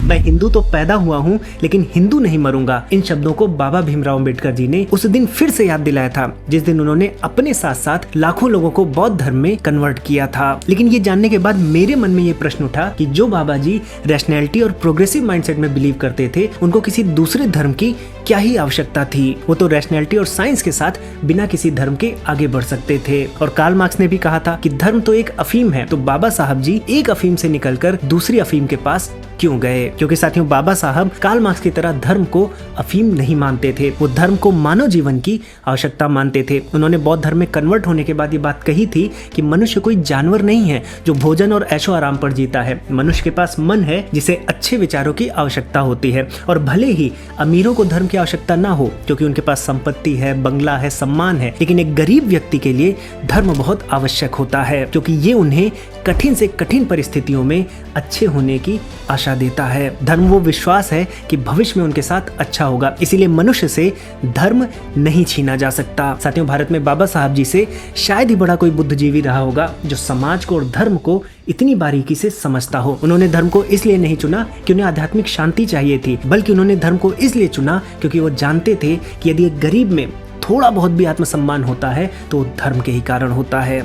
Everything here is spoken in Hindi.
मैं हिंदू तो पैदा हुआ हूँ लेकिन हिंदू नहीं मरूंगा। इन शब्दों को बाबा भीमराव अम्बेडकर जी ने उस दिन फिर से याद दिलाया था जिस दिन उन्होंने अपने साथ साथ लाखों लोगों को बौद्ध धर्म में कन्वर्ट किया था। लेकिन ये जानने के बाद मेरे मन में ये प्रश्न उठा कि जो बाबा जी रैशनैलिटी और प्रोग्रेसिव माइंडसेट में बिलीव करते थे, उनको किसी दूसरे धर्म की क्या ही आवश्यकता थी। वो तो रैशनैलिटी और साइंस के साथ बिना किसी धर्म के आगे बढ़ सकते थे। और कार्ल मार्क्स ने भी कहा था कि धर्म तो एक अफीम है, तो बाबा साहब जी एक अफीम से निकलकर दूसरी अफीम के पास क्यों गए? क्योंकि साथियों, बाबा साहब कार्ल मार्क्स की तरह धर्म को अफीम नहीं मानते थे। वो धर्म को मानव जीवन की आवश्यकता मानते थे। उन्होंने बौद्ध धर्म में कन्वर्ट होने के बाद ये बात कही थी कि मनुष्य कोई जानवर नहीं है जो भोजन और ऐशो आराम पर जीता है। मनुष्य के पास मन है जिसे अच्छे विचारों की आवश्यकता होती है। और भले ही अमीरों को धर्म की आवश्यकता ना हो क्योंकि उनके पास संपत्ति है, बंगला है, सम्मान है, लेकिन एक गरीब व्यक्ति के लिए धर्म बहुत आवश्यक होता है क्योंकि ये उन्हें कठिन से कठिन परिस्थितियों में अच्छे होने की आशा देता है। धर्म वो विश्वास है कि भविष्य में उनके साथ अच्छा होगा, इसीलिए मनुष्य से धर्म नहीं छीना जा सकता। साथियों, भारत में बाबा साहब जी से शायद ही बड़ा कोई बुद्धिजीवी रहा होगा जो समाज को और धर्म को इतनी बारीकी से समझता हो। उन्होंने धर्म को इसलिए नहीं चुना कि उन्हें आध्यात्मिक शांति चाहिए थी, बल्कि उन्होंने धर्म को इसलिए चुना क्योंकि वो जानते थे कि यदि एक गरीब में थोड़ा बहुत भी आत्मसम्मान होता है तो धर्म के ही कारण होता है।